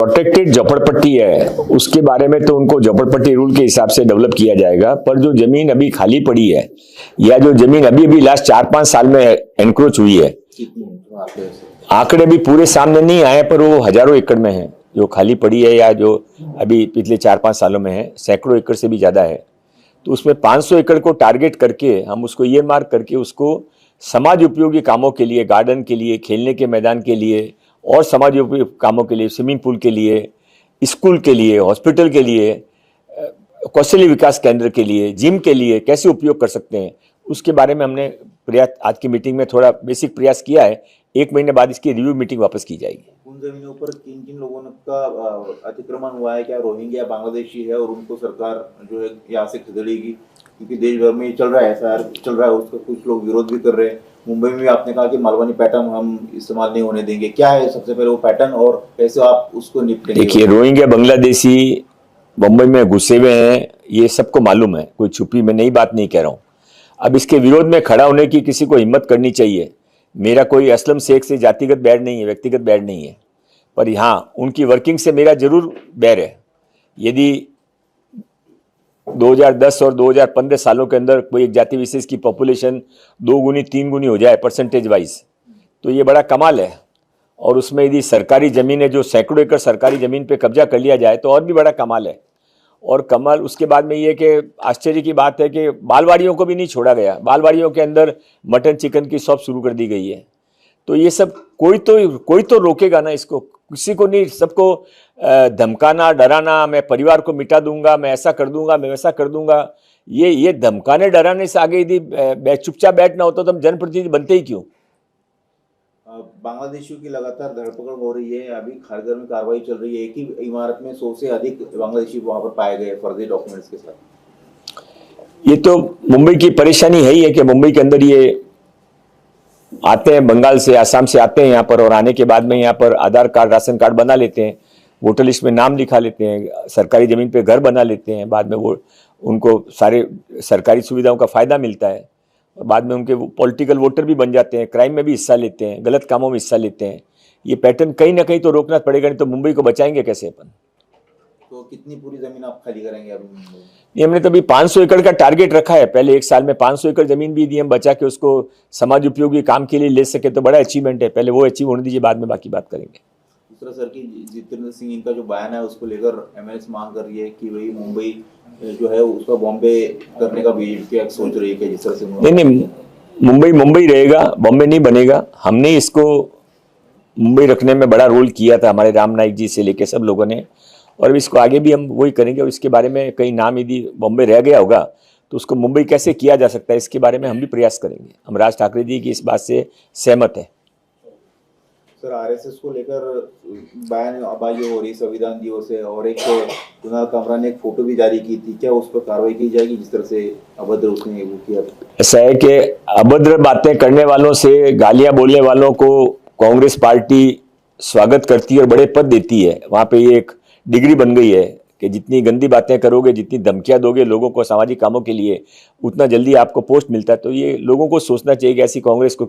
Protected झोपड़पट्टी है उसके बारे में तो उनको झोपड़पट्टी रूल के हिसाब से डेवलप किया जाएगा, पर जो जमीन अभी खाली पड़ी है या जो जमीन अभी अभी लास्ट 4-5 साल में एनक्रोच हुई है, आंकड़े भी पूरे सामने नहीं आए पर वो हजारों एकड़ में है जो खाली पड़ी है या जो अभी पिछले 4-5 सालों में है, सैकड़ों एकड़ से भी ज्यादा है। तो उसमें 500 एकड़ को टारगेट करके हम उसको ये मार्क करके उसको समाज उपयोगी कामों के लिए, गार्डन के लिए, खेलने के मैदान के लिए और समाज उपयोगी कामों के लिए, स्विमिंग पूल के लिए, स्कूल के लिए, हॉस्पिटल के लिए, कौशल्य विकास केंद्र के लिए, जिम के लिए कैसे उपयोग कर सकते हैं उसके बारे में हमने प्रयास आज की मीटिंग में थोड़ा बेसिक प्रयास किया है। 1 महीने बाद इसकी रिव्यू मीटिंग वापस की जाएगी। उन जमीनों पर किन किन लोगों का अतिक्रमण हुआ है? क्या रोहिंग्या बांग्लादेशी है और उनको सरकार जो है यहाँ से खदेड़ेगी? क्योंकि देश भर में ये चल रहा है, ऐसा चल रहा है, उसका कुछ लोग विरोध भी कर रहे हैं। मुंबई में भी आपने कहा कि मालवानी पैटर्न हम इस्तेमाल नहीं होने देंगे, क्या है सबसे पहले वो पैटर्न और कैसे आप उसको निपटेंगे? देखिए, रोहिंग्या बांग्लादेशी मुंबई में घुसे हुए हैं, ये सबको मालूम है, कोई छुपी मैं नई बात नहीं कह रहा हूँ। अब इसके विरोध में खड़ा होने की किसी को हिम्मत करनी चाहिए। मेरा कोई असलम शेख से जातिगत बैर नहीं है, व्यक्तिगत बैर नहीं है, पर हाँ उनकी वर्किंग से मेरा जरूर बैर है। यदि 2010 और 2015 सालों के अंदर कोई एक जाति विशेष की पॉपुलेशन 2 गुनी 3 गुनी हो जाए परसेंटेज वाइज, तो ये बड़ा कमाल है। और उसमें यदि सरकारी जमीन है जो सैकड़ों एकड़ सरकारी जमीन पे कब्जा कर लिया जाए तो और भी बड़ा कमाल है। और कमाल उसके बाद में ये कि आश्चर्य की बात है कि बालवाड़ियों को भी नहीं छोड़ा गया, बालवाड़ियों के अंदर मटन चिकन की शॉप शुरू कर दी गई है। तो ये सब कोई तो रोकेगा ना इसको, किसी को नहीं। सबको धमकाना, डराना, मैं परिवार को मिटा दूंगा, मैं ऐसा कर दूंगा, मैं वैसा कर दूंगा, ये धमकाने डराने से आगे यदि चुपचाप बैठना होता तो हम जनप्रतिनिधि बनते ही क्यों? बांग्लादेशियों की लगातार धरपकड़ हो रही है, अभी खारगर में कार्रवाई चल रही है। एक ही इमारत में 100 से अधिक बांग्लादेशी वहां पर पाए गए फर्जी डॉक्यूमेंट्स के साथ। ये तो मुंबई की परेशानी है ही है कि मुंबई के अंदर ये आते हैं, बंगाल से, आसाम से आते हैं यहाँ पर, और आने के बाद में यहाँ पर आधार कार्ड, राशन कार्ड बना लेते हैं, वोटर लिस्ट में नाम लिखा लेते हैं, सरकारी जमीन पे घर बना लेते हैं, बाद में वो उनको सारे सरकारी सुविधाओं का फायदा मिलता है, और बाद में उनके पॉलिटिकल वोटर भी बन जाते हैं, क्राइम में भी हिस्सा लेते हैं, गलत कामों में हिस्सा लेते हैं। ये पैटर्न कहीं ना कहीं तो रोकना पड़ेगा, नहीं तो मुंबई को बचाएंगे कैसे अपन? तो कितनी पूरी जमीन आप खाली करेंगे अभी मुंबई में? ये हमने तो अभी 500 एकड़ का टारगेट रखा है। पहले 1 साल में 500 एकड़ जमीन भी यदि हम बचा के उसको समाज उपयोगी काम के लिए ले सके तो बड़ा अचीवमेंट है। पहले वो अचीव होने दीजिए, बाद में बाकी बात करेंगे। दूसरा सर की जितेंद्र सिंह इनका जो बयान है उसको लेकर एमएनएस मांग कर रही है कि भाई मुंबई जो है उसका बॉम्बे करने का बीजेपी सोच रही है कि जिस तरह से नहीं, मुंबई रहेगा, बॉम्बे नहीं बनेगा। हमने इसको मुंबई रखने में बड़ा रोल किया था, हमारे राम नाईक जी से लेके सब लोगों ने, और इसको आगे भी हम वही करेंगे। और इसके बारे में कहीं नाम यदि बॉम्बे रह गया होगा तो उसको मुंबई कैसे किया जा सकता है, इसके बारे में हम भी प्रयास करेंगे। हम राज ठाकरे जी की इस बात से सहमत है। सर आरएसएस को लेकर बयानबाजी हो रही संविधान दिवस से, और एक कुणाल कामरा ने एक फोटो भी जारी की थी, क्या उस पर कार्रवाई की जाएगी जिस तरह से अभद्र उसने वो किया? ऐसा है कि अभद्र बातें करने वालों से, गालियां बोलने वालों को कांग्रेस पार्टी स्वागत करती है और बड़े पद देती है। वहां पे ये एक डिग्री बन गई है कि जितनी गंदी बातें करोगे, जितनी धमकियां दोगे लोगों को सामाजिक कामों के लिए, उतना जल्दी आपको पोस्ट मिलता है। तो ये लोगों को सोचना चाहिए कि ऐसी कांग्रेस को